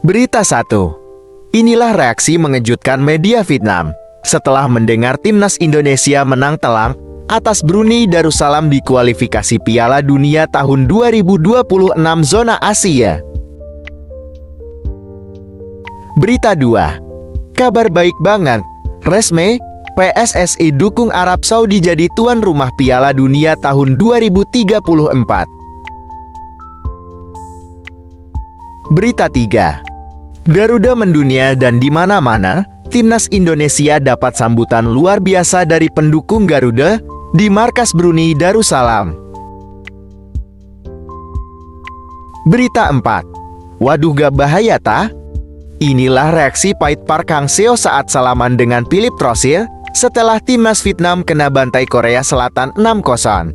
Berita 1. Inilah reaksi mengejutkan media Vietnam setelah mendengar timnas Indonesia menang telak atas Brunei Darussalam di kualifikasi Piala Dunia tahun 2026 zona Asia. Berita 2. Kabar baik banget, resmi PSSI dukung Arab Saudi jadi tuan rumah Piala Dunia tahun 2034. Berita 3. Garuda mendunia dan di mana-mana, timnas Indonesia dapat sambutan luar biasa dari pendukung Garuda di markas Brunei Darussalam. Berita 4. Waduh gak bahaya ta? Inilah reaksi pahit Park Hang-seo saat salaman dengan Philippe Troussier setelah timnas Vietnam kena bantai Korea Selatan 6-0.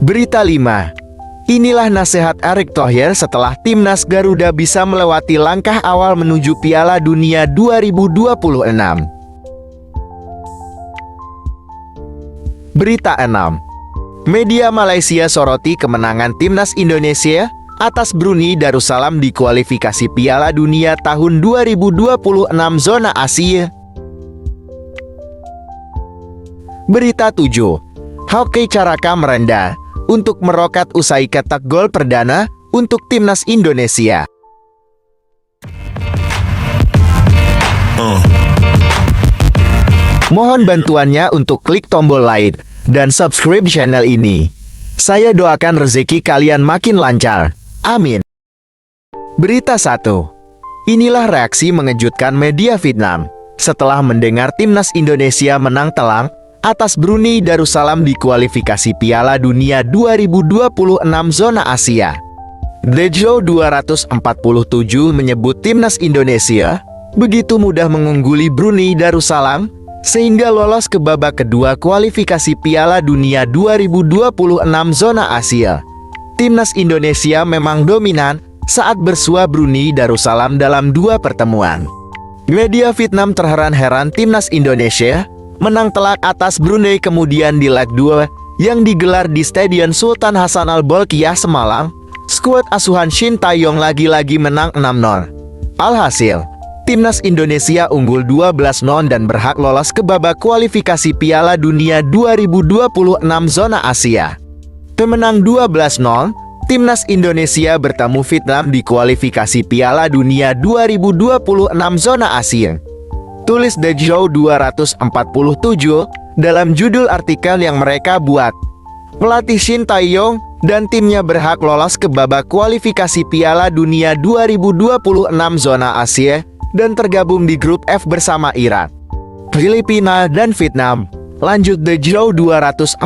Berita 5. Inilah nasihat Erick Thohir setelah timnas Garuda bisa melewati langkah awal menuju Piala Dunia 2026. Berita 6. Media Malaysia soroti kemenangan timnas Indonesia atas Brunei Darussalam di kualifikasi Piala Dunia tahun 2026 zona Asia. Berita 7. Hoki Caraka merendah untuk merokat usai cetak gol perdana untuk timnas Indonesia. Mohon bantuannya untuk klik tombol like dan subscribe channel ini. Saya doakan rezeki kalian makin lancar. Amin. Berita 1. Inilah reaksi mengejutkan media Vietnam setelah mendengar timnas Indonesia menang telak atas Brunei Darussalam di kualifikasi Piala Dunia 2026 zona Asia. Dejo 247 menyebut timnas Indonesia begitu mudah mengungguli Brunei Darussalam sehingga lolos ke babak kedua kualifikasi Piala Dunia 2026 zona Asia. Timnas Indonesia memang dominan saat bersua Brunei Darussalam dalam dua pertemuan. Media Vietnam terheran-heran timnas Indonesia menang telak atas Brunei kemudian di leg 2 yang digelar di Stadion Sultan Hasan Al Bolkiah semalam. Skuad asuhan Shin Tae-yong lagi-lagi menang 6-0. Alhasil, timnas Indonesia unggul 12-0 dan berhak lolos ke babak kualifikasi Piala Dunia 2026 zona Asia. Pemenang 12-0, timnas Indonesia bertemu Vietnam di kualifikasi Piala Dunia 2026 zona Asia. Tulis Dejo 247 dalam judul artikel yang mereka buat. Pelatih Shin Tae-yong dan timnya berhak lolos ke babak kualifikasi Piala Dunia 2026 zona Asia dan tergabung di grup F bersama Irak, Filipina, dan Vietnam. Lanjut Dejo 247.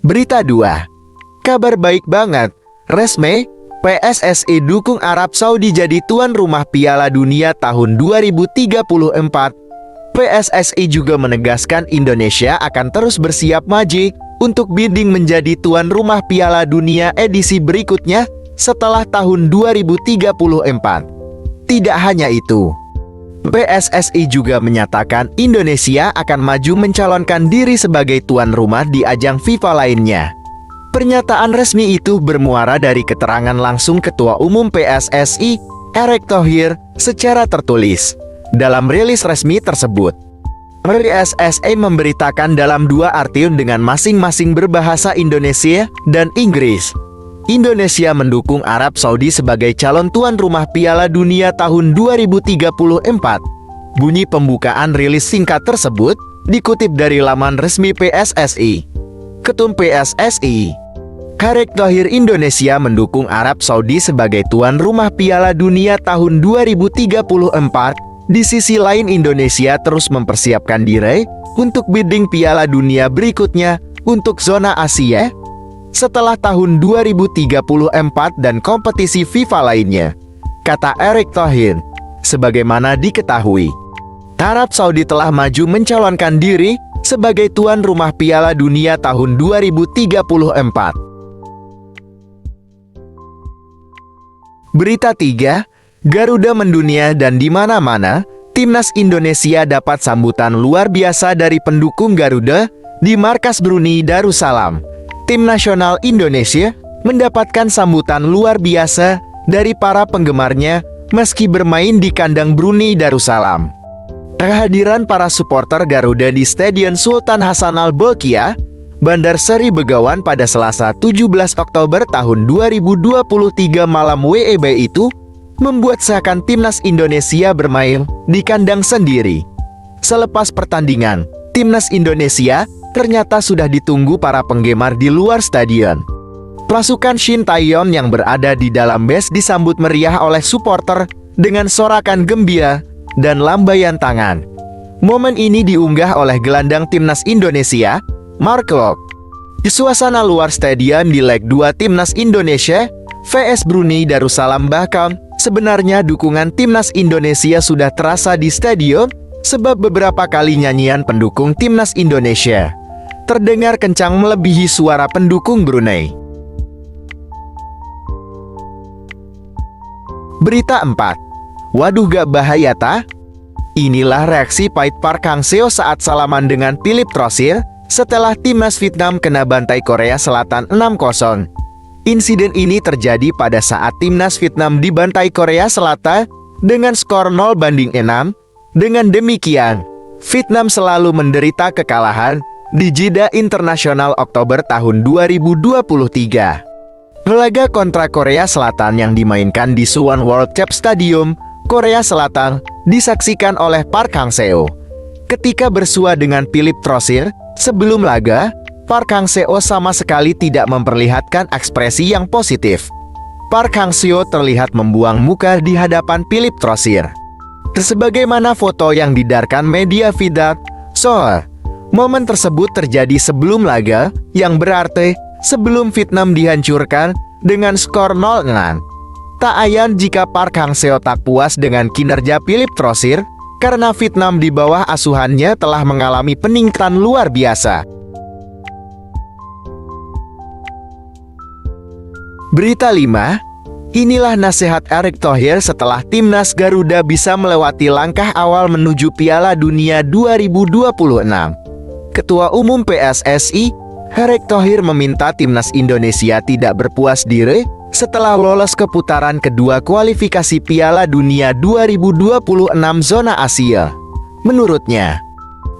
Berita 2. Kabar baik banget, resmi PSSI dukung Arab Saudi jadi tuan rumah Piala Dunia tahun 2034. PSSI juga menegaskan Indonesia akan terus bersiap maju untuk bidding menjadi tuan rumah Piala Dunia edisi berikutnya setelah tahun 2034. Tidak hanya itu, PSSI juga menyatakan Indonesia akan maju mencalonkan diri sebagai tuan rumah di ajang FIFA lainnya. Pernyataan resmi itu bermuara dari keterangan langsung Ketua Umum PSSI, Erick Thohir, secara tertulis. Dalam rilis resmi tersebut, PSSI memberitakan dalam dua artikel dengan masing-masing berbahasa Indonesia dan Inggris. Indonesia mendukung Arab Saudi sebagai calon tuan rumah Piala Dunia tahun 2034. Bunyi pembukaan rilis singkat tersebut dikutip dari laman resmi PSSI. Ketum PSSI, Erick Thohir, Indonesia mendukung Arab Saudi sebagai tuan rumah Piala Dunia tahun 2034. Di sisi lain, Indonesia terus mempersiapkan diri untuk bidding Piala Dunia berikutnya untuk zona Asia setelah tahun 2034 dan kompetisi FIFA lainnya, kata Erick Thohir. Sebagaimana diketahui, Arab Saudi telah maju mencalonkan diri sebagai tuan rumah Piala Dunia tahun 2034. Berita 3, Garuda mendunia dan di mana-mana, timnas Indonesia dapat sambutan luar biasa dari pendukung Garuda Di markas Brunei Darussalam, tim nasional Indonesia mendapatkan sambutan luar biasa dari para penggemarnya meski bermain di kandang Brunei Darussalam. Kehadiran para supporter Garuda di Stadion Sultan Hasanal Bolkiah, Bandar Seri Begawan pada Selasa 17 Oktober tahun 2023 malam WIB itu membuat seakan timnas Indonesia bermain di kandang sendiri. Selepas pertandingan, timnas Indonesia ternyata sudah ditunggu para penggemar di luar stadion. Pasukan Shin Tae-yeon yang berada di dalam bus disambut meriah oleh supporter dengan sorakan gembira dan lambaian tangan. Momen ini diunggah oleh gelandang timnas Indonesia, Mark Klok. Di suasana luar stadion di leg 2 timnas Indonesia vs Brunei Darussalam, bahkan sebenarnya dukungan timnas Indonesia sudah terasa di stadion sebab beberapa kali nyanyian pendukung timnas Indonesia terdengar kencang melebihi suara pendukung Brunei. Berita 4. Waduh, gak bahaya ta? Inilah reaksi pahit Park Hang-seo saat salaman dengan Philippe Troussier setelah timnas Vietnam kena bantai Korea Selatan 6-0. Insiden ini terjadi pada saat timnas Vietnam dibantai Korea Selatan dengan skor 0-6. Dengan demikian, Vietnam selalu menderita kekalahan di Jeddah Internasional Oktober tahun 2023. Laga kontra Korea Selatan yang dimainkan di Suwon World Cup Stadium, Korea Selatan, disaksikan oleh Park Hang-seo. Ketika bersua dengan Philippe Troussier, sebelum laga, Park Hang-seo sama sekali tidak memperlihatkan ekspresi yang positif. Park Hang-seo terlihat membuang muka di hadapan Philippe Troussier. Sebagaimana foto yang didarkan media Vidat, momen tersebut terjadi sebelum laga, yang berarti sebelum Vietnam dihancurkan dengan skor 0-6. Tak ayan jika Park Hang-seo tak puas dengan kinerja Philippe Troussier, karena Vietnam di bawah asuhannya telah mengalami peningkatan luar biasa. Berita 5. Inilah nasihat Erick Thohir setelah timnas Garuda bisa melewati langkah awal menuju Piala Dunia 2026. Ketua Umum PSSI, Erick Thohir meminta timnas Indonesia tidak berpuas diri setelah lolos ke putaran kedua kualifikasi Piala Dunia 2026 zona Asia. Menurutnya,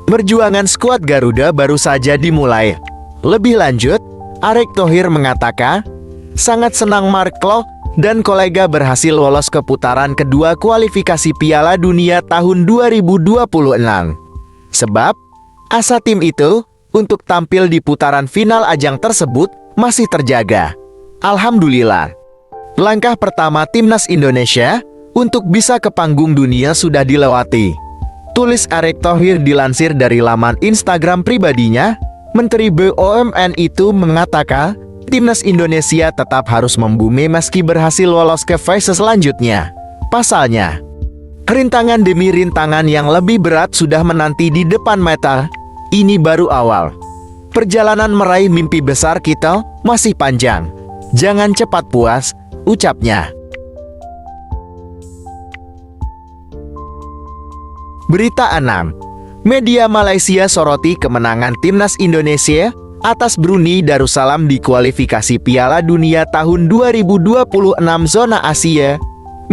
perjuangan skuad Garuda baru saja dimulai. Lebih lanjut, Erick Thohir mengatakan, sangat senang Mark Klok dan kolega berhasil lolos ke putaran kedua kualifikasi Piala Dunia tahun 2026. Sebab, asa tim itu untuk tampil di putaran final ajang tersebut masih terjaga. Alhamdulillah. Langkah pertama timnas Indonesia untuk bisa ke panggung dunia sudah dilewati, tulis Erick Thohir dilansir dari laman Instagram pribadinya. Menteri BUMN itu mengatakan, timnas Indonesia tetap harus membumi meski berhasil lolos ke fase selanjutnya. Pasalnya, rintangan demi rintangan yang lebih berat sudah menanti di depan mata. Ini baru awal. Perjalanan meraih mimpi besar kita masih panjang. Jangan cepat puas, ucapnya. Berita 6. Media Malaysia soroti kemenangan timnas Indonesia atas Brunei Darussalam di kualifikasi Piala Dunia tahun 2026 zona Asia.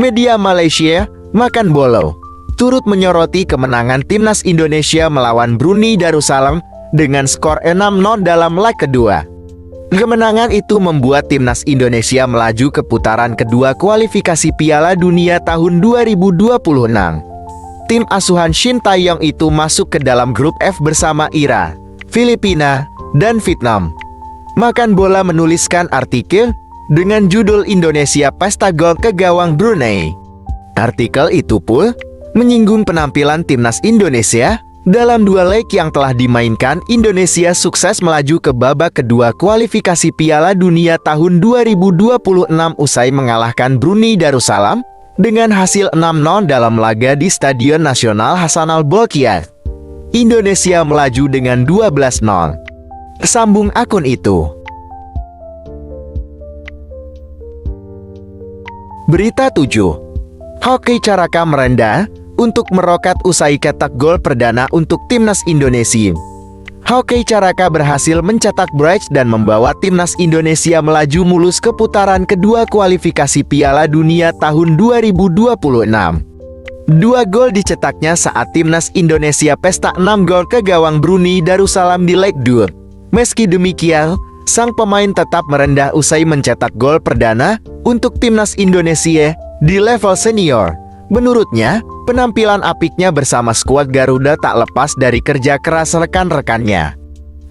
Media Malaysia, Makan Bolo, turut menyoroti kemenangan timnas Indonesia melawan Brunei Darussalam dengan skor 6-0 dalam leg kedua. Kemenangan itu membuat timnas Indonesia melaju ke putaran kedua kualifikasi Piala Dunia tahun 2026. Tim asuhan Shin Tae-yeon itu masuk ke dalam grup F bersama Iran, Filipina, dan Vietnam. Makan Bola menuliskan artikel dengan judul Indonesia Pesta Gol ke Gawang Brunei. Artikel itu pun menyinggung penampilan timnas Indonesia dalam dua leg yang telah dimainkan. Indonesia sukses melaju ke babak kedua kualifikasi Piala Dunia tahun 2026 usai mengalahkan Brunei Darussalam dengan hasil 6-0 dalam laga di Stadion Nasional Hasanal Bolkiah. Indonesia melaju dengan 12-0. Sambung akun itu. Berita 7. Hoki Caraka merendah untuk merokat usai cetak gol perdana untuk timnas Indonesia. Hoki Caraka berhasil mencetak brace dan membawa timnas Indonesia melaju mulus ke putaran kedua kualifikasi Piala Dunia tahun 2026. 2 gol dicetaknya saat timnas Indonesia pesta 6 gol ke gawang Brunei Darussalam di leg 2. Meski demikian, sang pemain tetap merendah usai mencetak gol perdana untuk timnas Indonesia di level senior. Menurutnya, penampilan apiknya bersama skuad Garuda tak lepas dari kerja keras rekan-rekannya.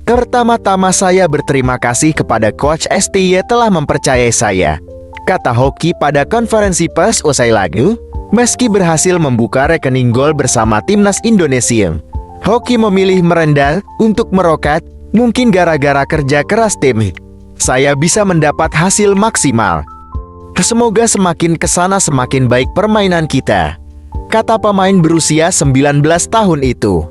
Pertama-tama saya berterima kasih kepada Coach STY telah mempercayai saya, kata Hoki pada konferensi pers usai laga. Meski berhasil membuka rekening gol bersama timnas Indonesia, Hoki memilih merendah untuk merokat, mungkin gara-gara kerja keras tim. Saya bisa mendapat hasil maksimal. Semoga semakin kesana semakin baik permainan kita, kata pemain berusia 19 tahun itu.